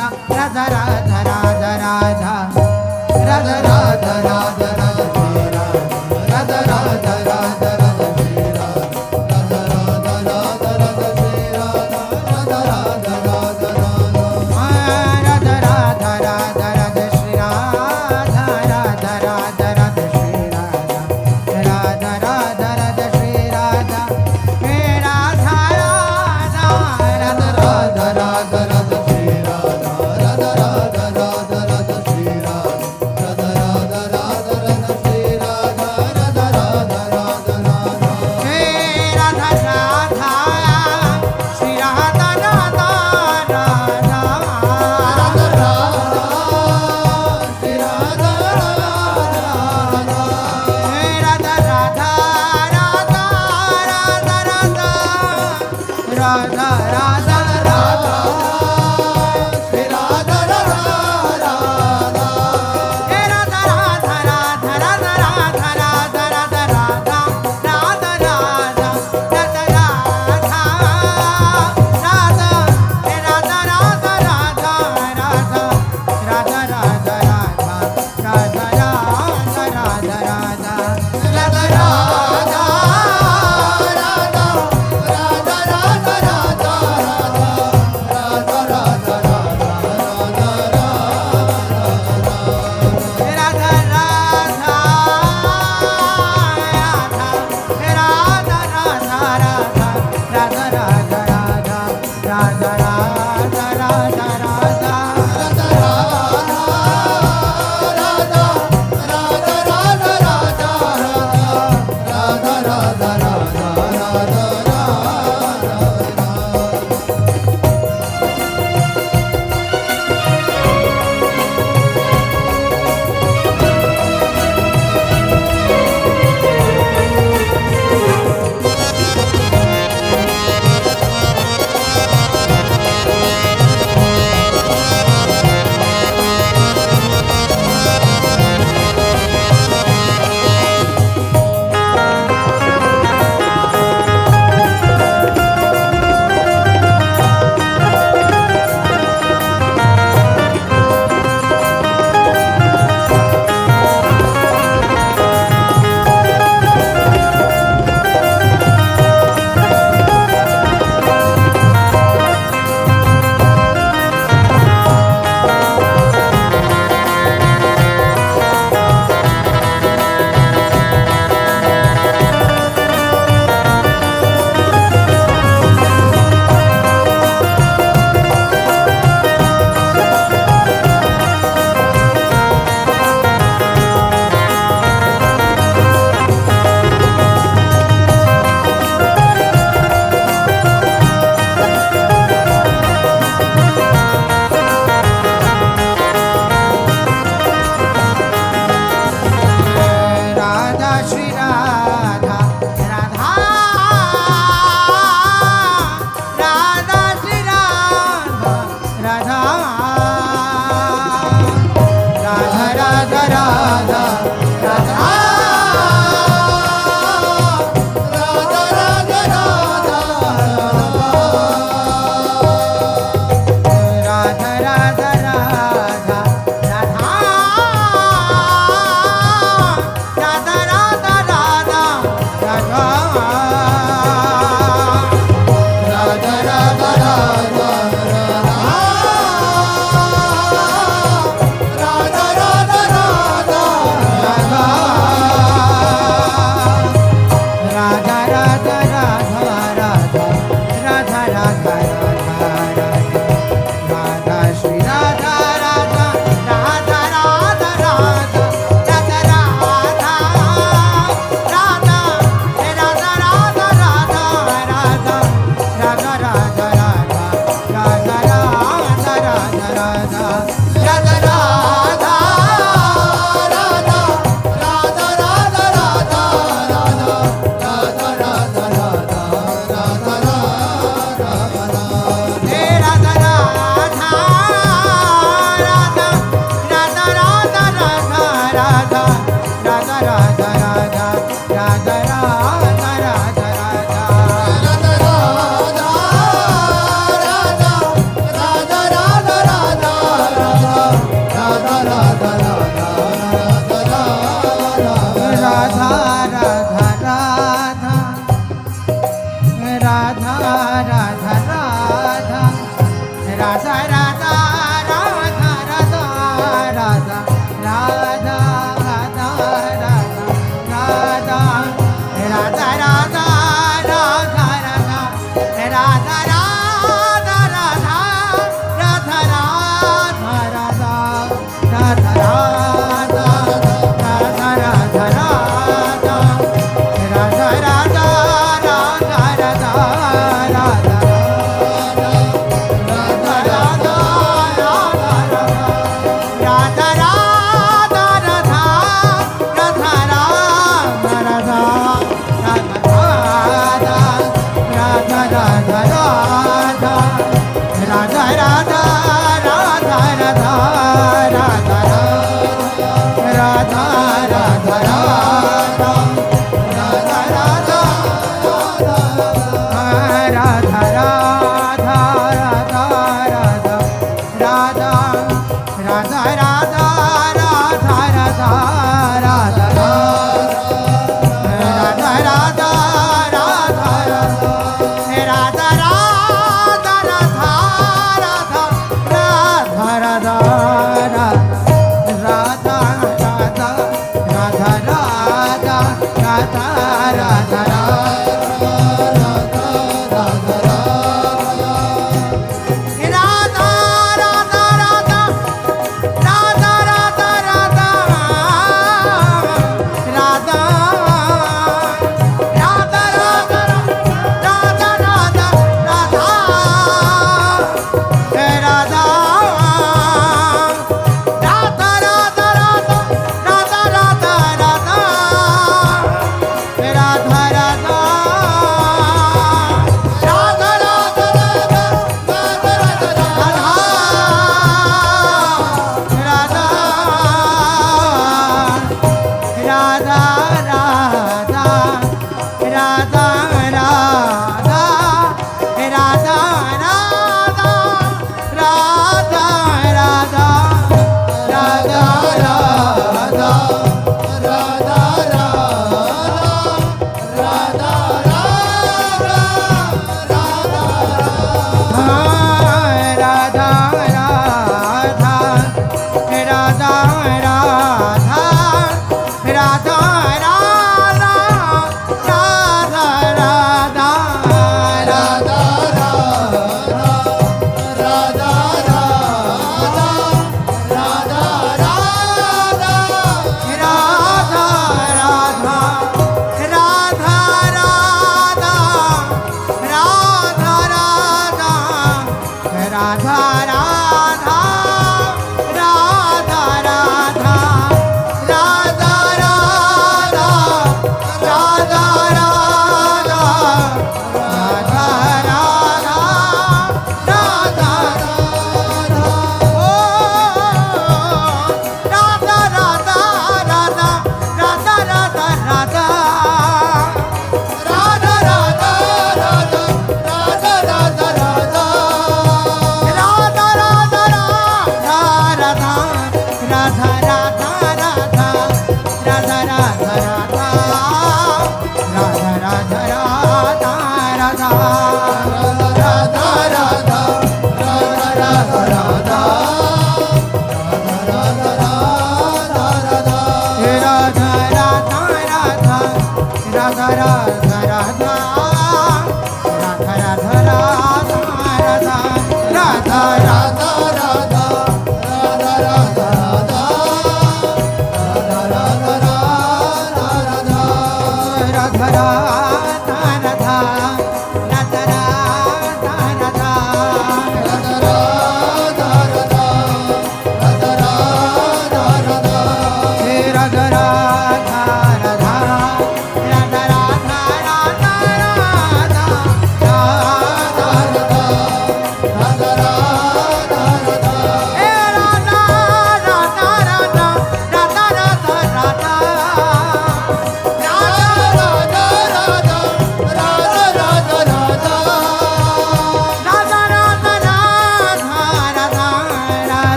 राधा राधा राधा राधा राधा राधा राधा राधा श्री राधा राधा राधा राधा राधा श्री राधा राधा राधा राधा श्री राधा राधा राधा राधा राधा राधा राधा श्री राधा राधा राधा राधा श्री राधा राधा राधा श्री राधा हे राधा राधा राधा राधा राधा राधा श्री राधा राधा राधा राधा राधा श्री राधा राधा राधा राधा श्री राधा राधा राधा राधा राधा हे राधा राधा श्री राधा राधा राधा राधा श्री राधा राधा हे राधा राधा राधा राधा राधा राधा राधा श्री राधा राधा राधा हे राधा राधा राधा राधा राधा राधा राधा राधा राधा राधा राधा राधा राधा हे राधा राधा राधा राधा राधा राधा राधा राधा राधा राधा राधा राधा राधा राधा राधा राधा राधा राधा राधा राधा राधा राधा राधा राधा राधा राधा राधा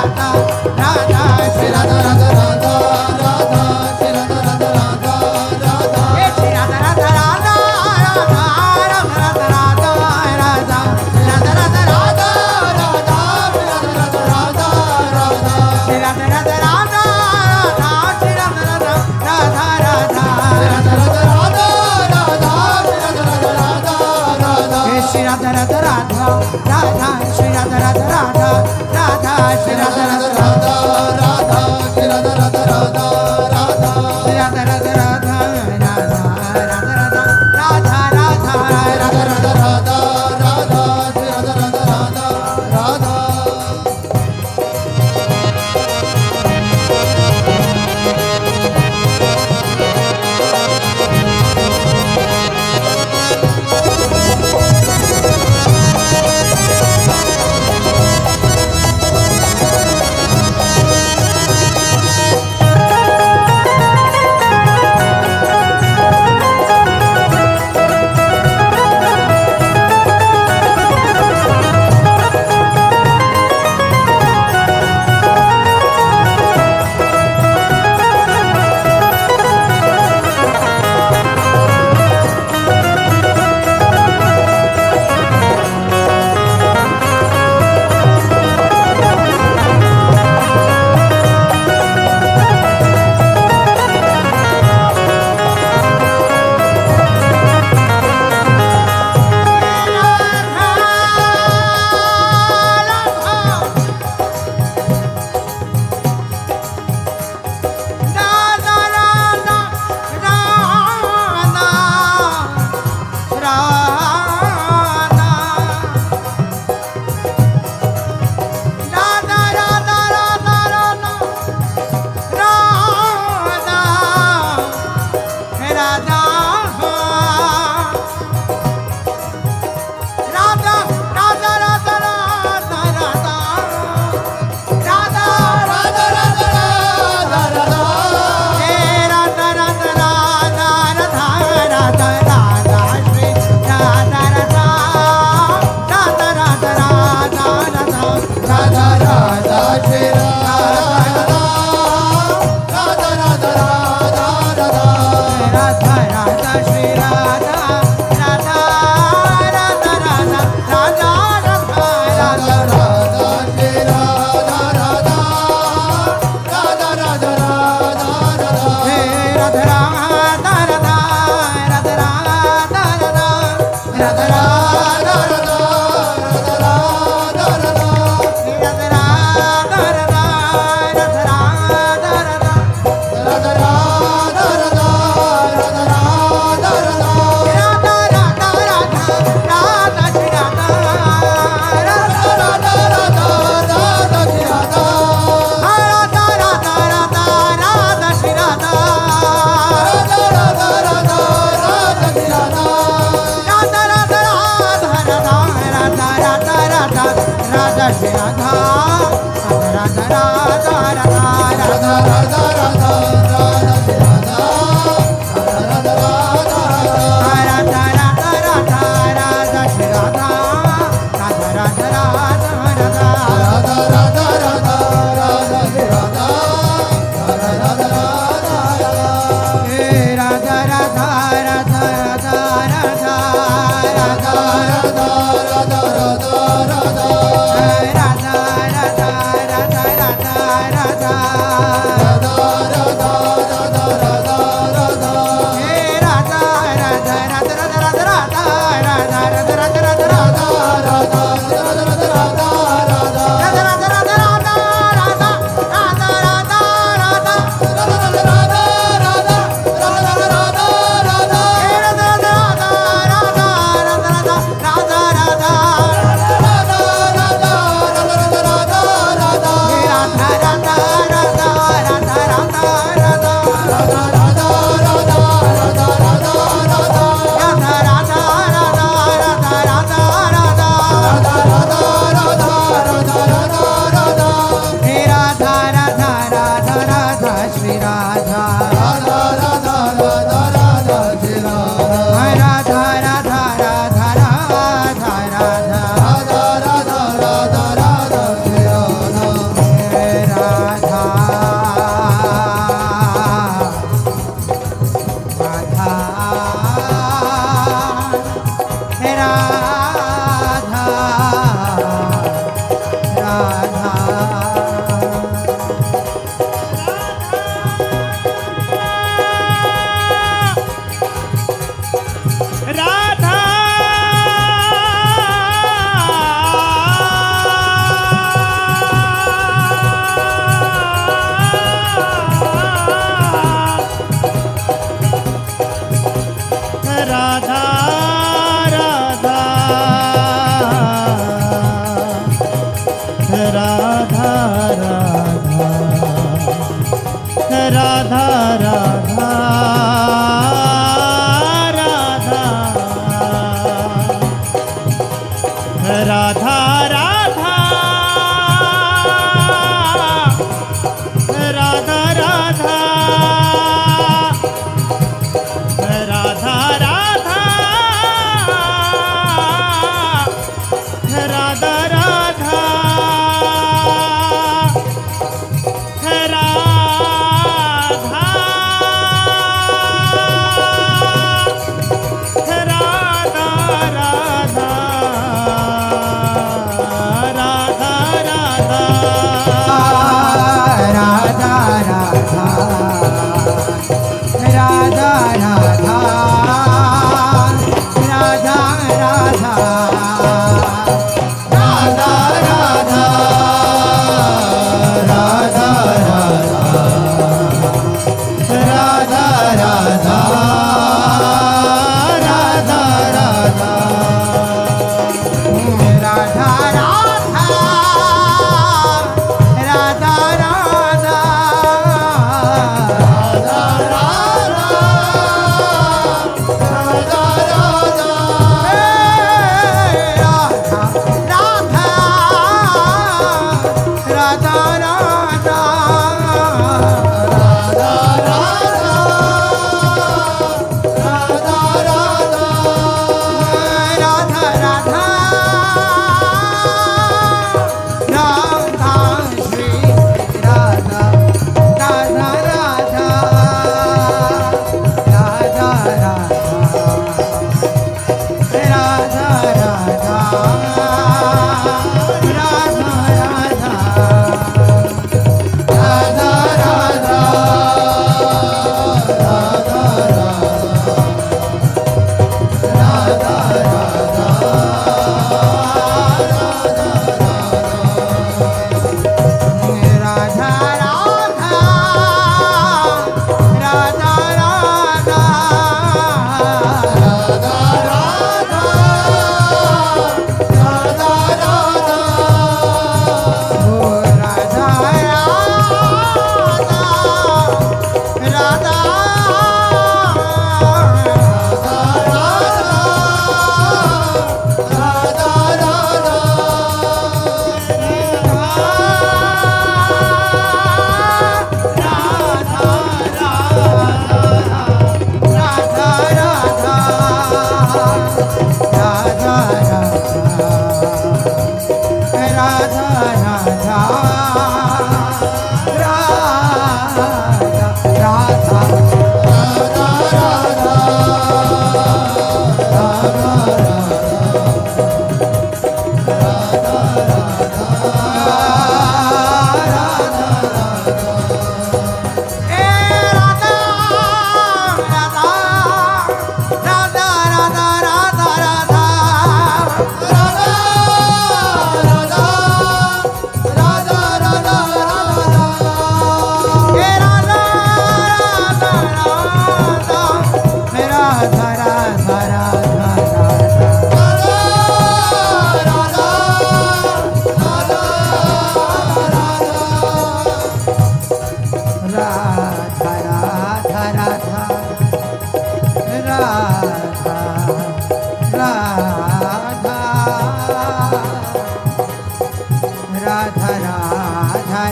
राधा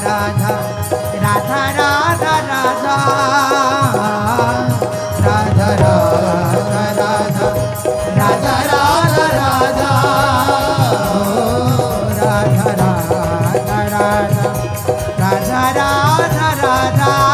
राधा राधा राधा राधा राधा राधा राधा राधा राधा राधा राधा राधा राधा राधा राधा राधा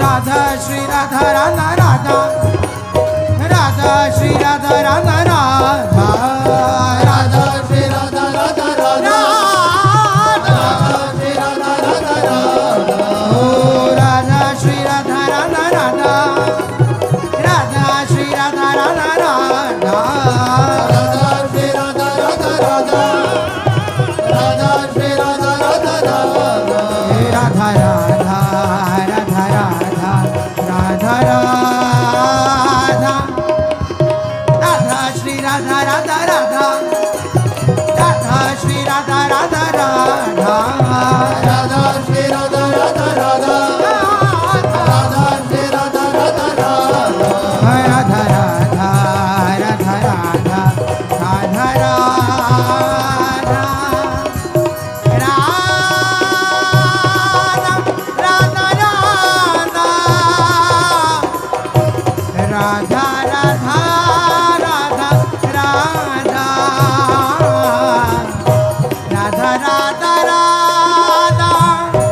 राधा श्री राधा राधा श्री राधा राधा श्री राधा राधा श्री राधा राधा श्री राधा राधा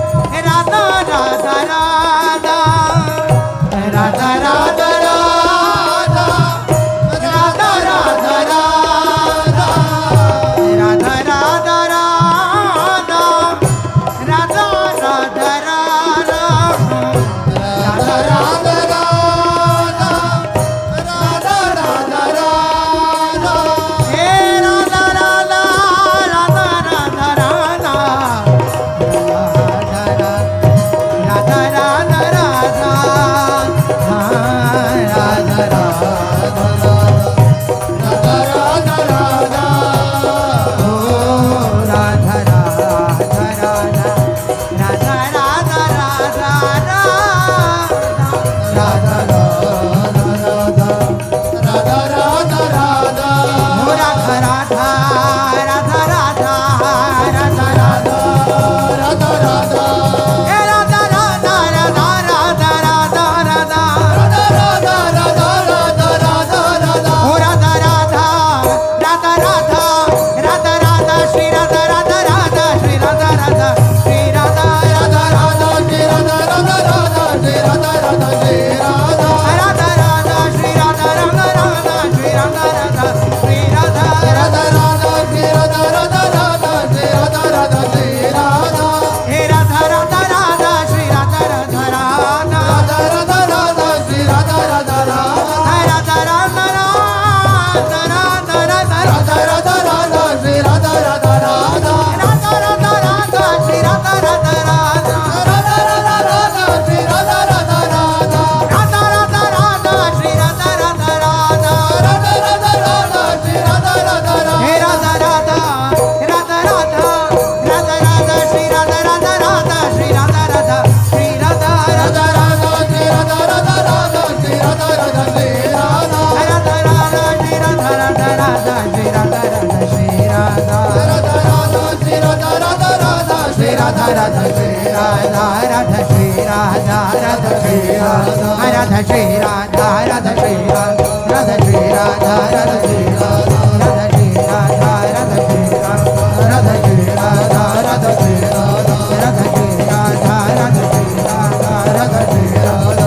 श्री राधा राधा श्री राधा राधा श्री राधा राधा श्री राधा राधा श्री राधा राधा श्री राधा राधा श्री राधा राधा श्री राधा राधा श्री राधा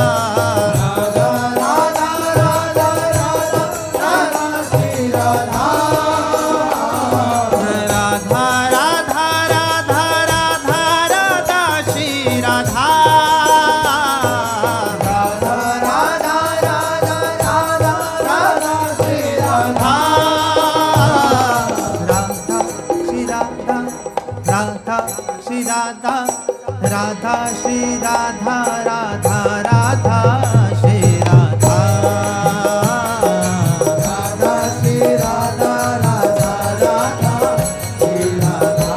राधा राधा राधा श्री राधा राधा श्री राधा राधा राधा श्री राधा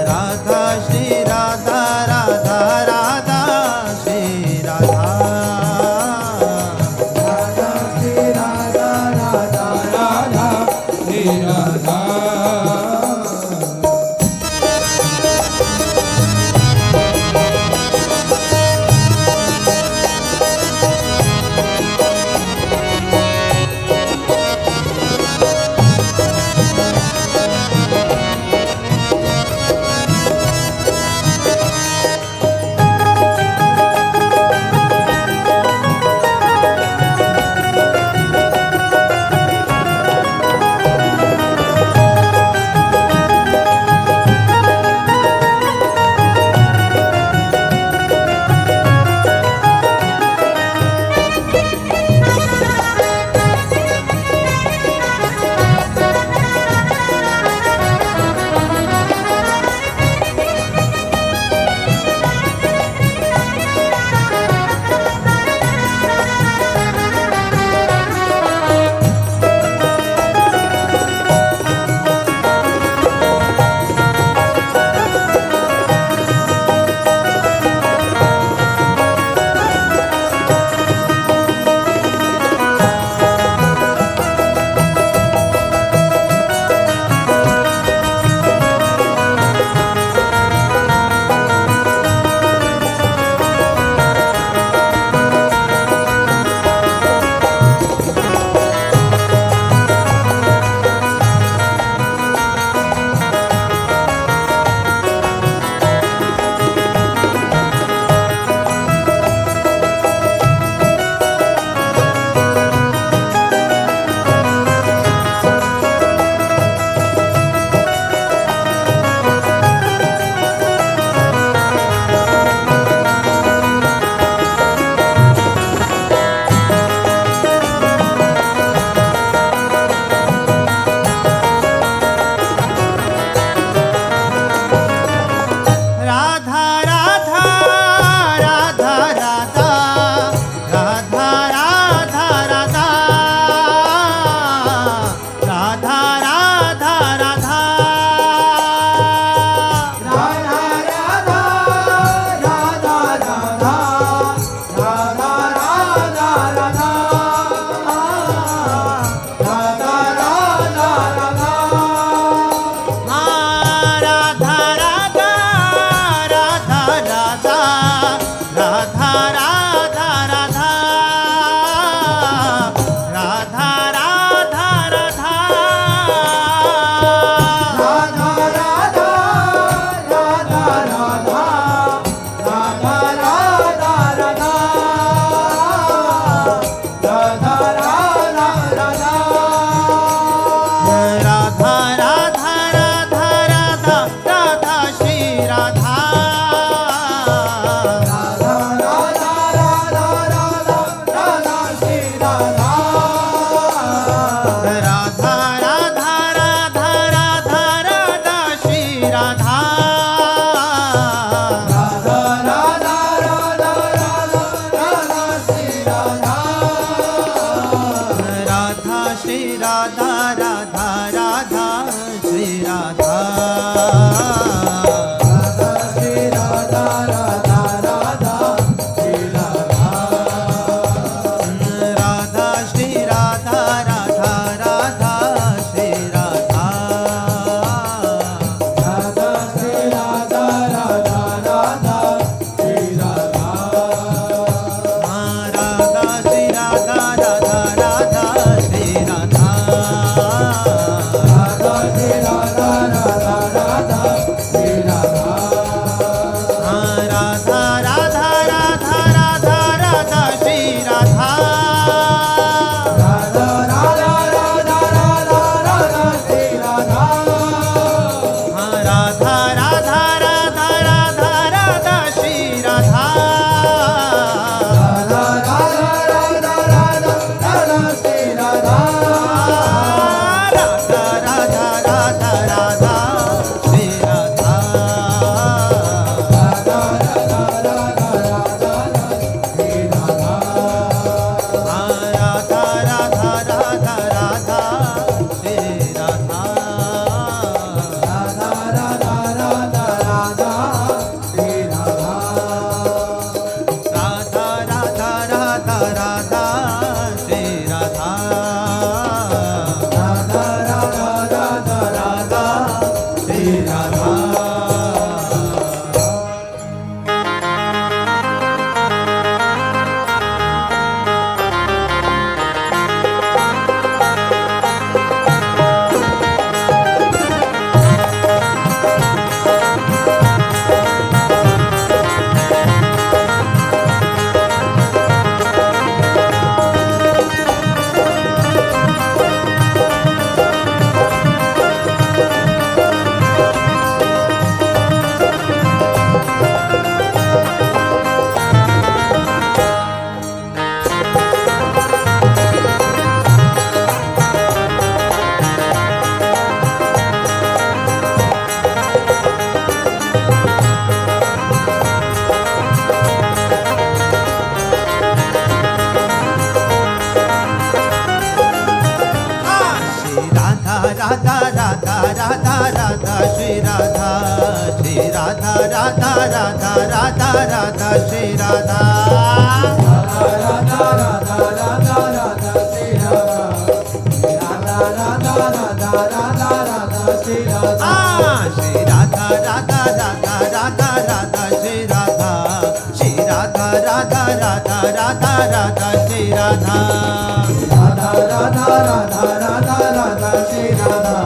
राधा श्री राधा राधा राधा श्री राधा राधा श्री राधा राधा राधा श्री राधा श्री राधा श्री राधा राधा राधा राधा राधा श्री राधा राधा राधा राधा राधा श्री राधा राधा राधा राधा राधा राधा श्री राधा श्री राधा राधा राधा राधा राधा श्री राधा श्री राधा राधा राधा राधा राधा श्री राधा राधा राधा राधा राधा राधा श्री राधा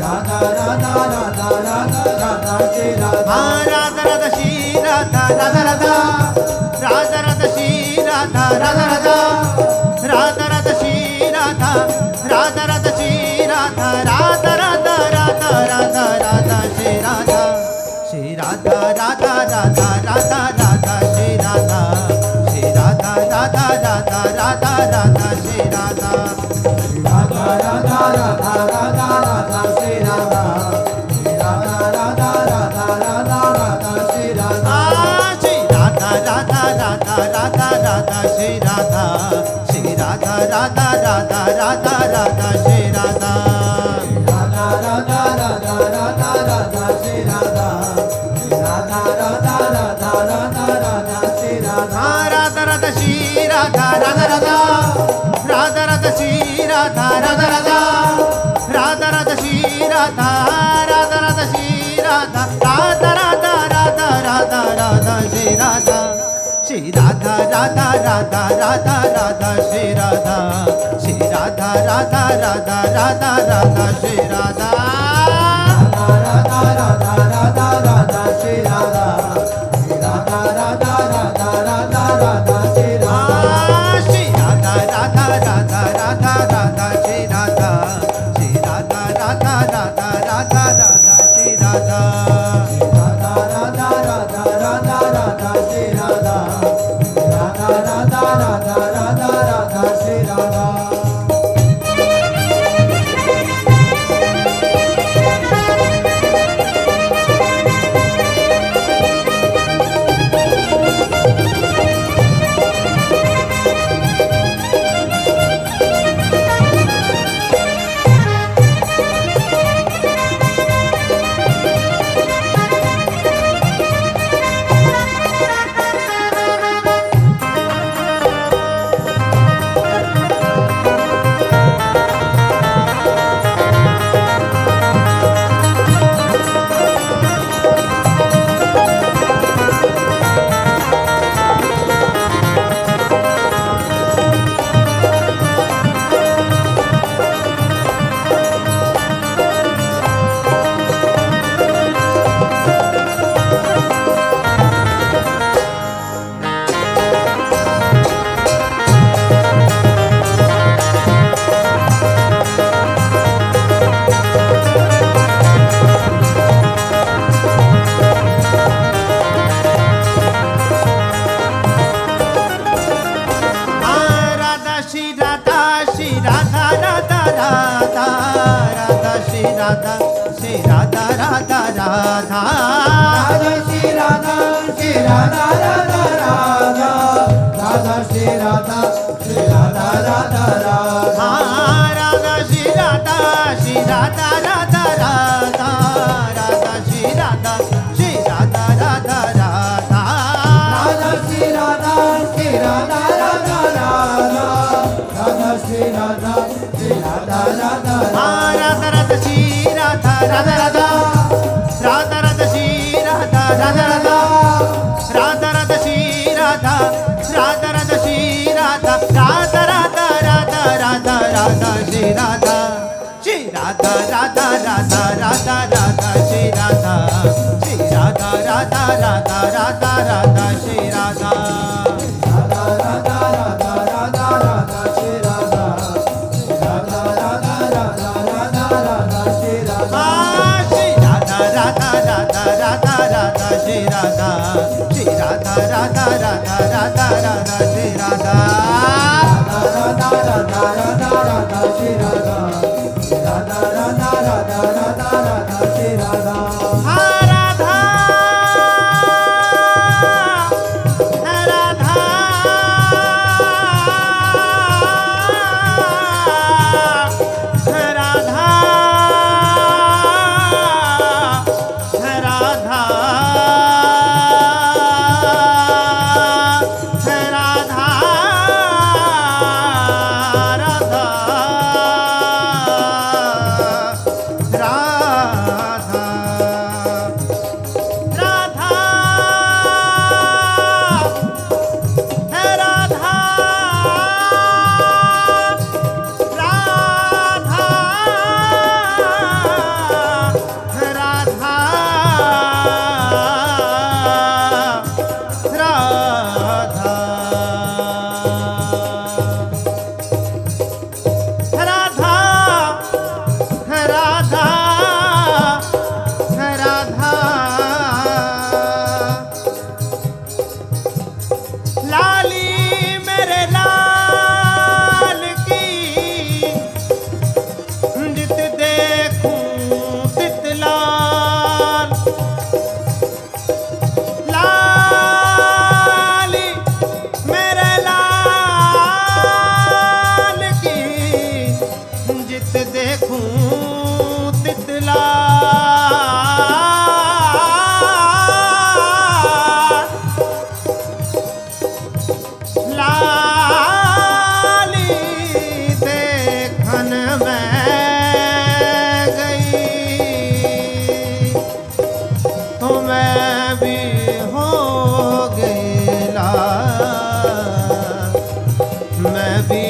राधा राधा राधा राधा राधा श्री राधा राधा राधा श्री राधा राधा राधा राधा राधा श्री राधा राधा राधा राधा राधा श्री राधा राधा राधा श्री राधा राधा राधा राधा राधा राधा श्री राधा श्री राधा राधा राधा राधा राधा श्री राधा श्री राधा राधा राधा राधा राधा श्री राधा राधा राधा राधा राधा राधा श्री राधा राधा राधा राधा राधा राधा श्री राधा श्री राधा राधा राधा राधा राधा श्री राधा श्री राधा राधा राधा राधा राधा श्री राधा राधा राधा राधा राधा राधा श्री राधा राधा राधा राधा राधा राधा श्री राधा राधा राधा श्री राधा राधा राधा राधा राधा श्री राधा राधा राधा राधा राधा श्री राधा राधा राधा श्री राधा राधा राधा राधा राधा राधा श्री राधा श्री राधा राधा राधा राधा राधा श्री राधा श्री राधा राधा राधा राधा राधा श्री राधा राधा राधा राधा राधा श्री राधा राधा राधा राधा राधा राधा श्री राधा श्री राधा राधा राधा राधा राधा श्री राधा श्री राधा राधा राधा राधा राधा श्री राधा राधा राधा राधा राधा राधा श्री राधा राधा राधा राधा राधा राधा श्री राधा राधा श्री राधा राधा राधा राधा श्री राधा श्री राधा राधा राधा राधा श्री राधा श्री राधा राधा राधा राधा श्री राधा श्री राधा राधा राधा राधा श्री राधा श्री राधा राधा राधा राधा श्री राधा श्री राधा राधा राधा राधा श्री राधा श्री राधा राधा राधा राधा श्री राधा राधा राधा राधा राधा श्री राधा राधा राधा राधा राधा श्री राधा राधा राधा श्री राधा राधा राधा राधा राधा राधा श्री राधा श्री राधा राधा राधा राधा राधा श्री राधा श्री राधा राधा राधा राधा राधा श्री राधा राधा राधा राधा राधा राधा श्री राधा राधा राधा राधा राधा राधा श्री राधा श्री राधा राधा राधा राधा राधा श्री राधा श्री राधा राधा राधा राधा राधा श्री राधा राधा राधा राधा राधा श्री राधा राधा राधा राधा राधा राधा श्री राधा राधा राधा राधा है राधा राधा राधा राधा है राधा राधा है राधा राधा राधा है राधा है राधा लाली मेरे लाल की जित देखूं तित लाल लाली मेरे लाल की जित देखूं तित लाल लाली देखन में गई तो मैं भी हो गई लाल मैं भी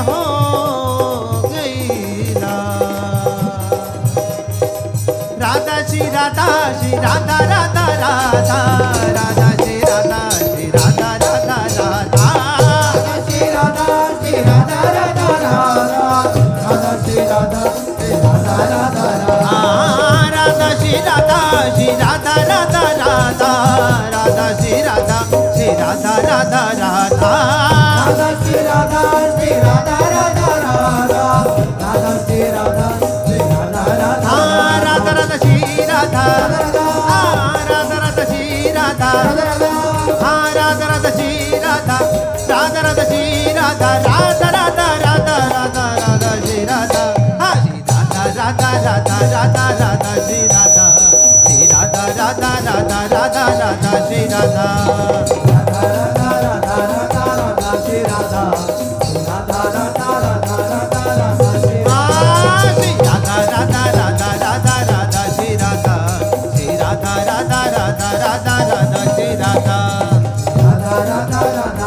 हो गई लाल राधा श्री राधा श्री राधा राधा राधा राधा श्री राधा श्री राधा राधा राधा श्री राधा श्री राधा राधा राधा राधा श्री राधा श्री राधा राधा राधा राधा श्री राधा श्री राधा राधा राधा राधा श्री राधा श्री राधा राधा राधा राधा श्री राधा श्री राधा राधा राधा राधा श्री राधा श्री राधा राधा राधा राधा श्री राधा राधा राधा श्री राधा राधा राधा श्री राधा राधा राधा श्री राधा राधा राधा राधा राधा राधा श्री राधा श्री राधा राधा राधा राधा श्री राधा श्री राधा राधा राधा राधा राधा श्री राधा राधा राधा राधा राधा राधा श्री राधा श्री राधा राधा राधा राधा राधा श्री श्री राधा राधा राधा राधा राधा श्री राधा श्री राधा राधा राधा राधा राधा श्री राधा राधा राधा राधा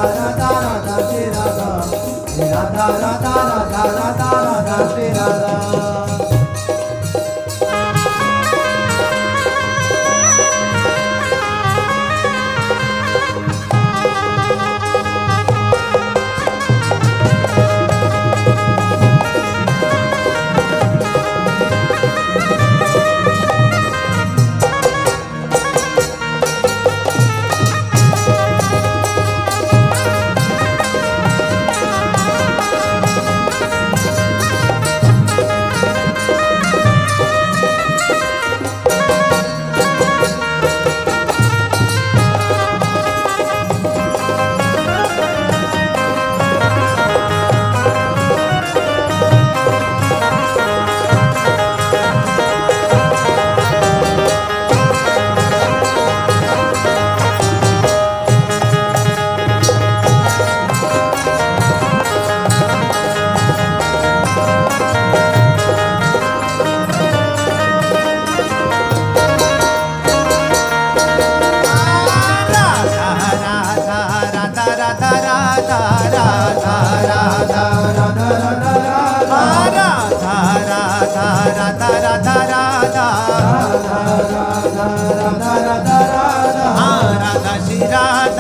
राधा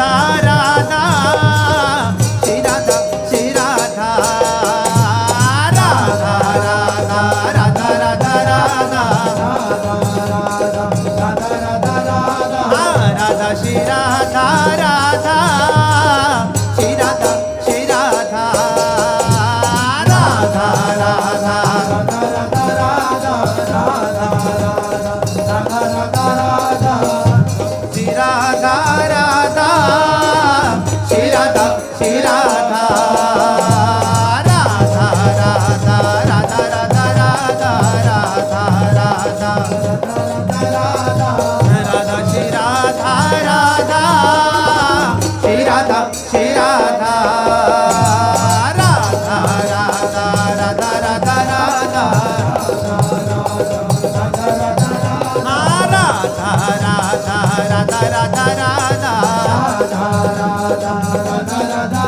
राधा श्री राधा श्री राधा राधा राधा राधा राधा श्री राधा राधा श्री राधा राधा श्री राधा श्री राधा राधा राधा राधा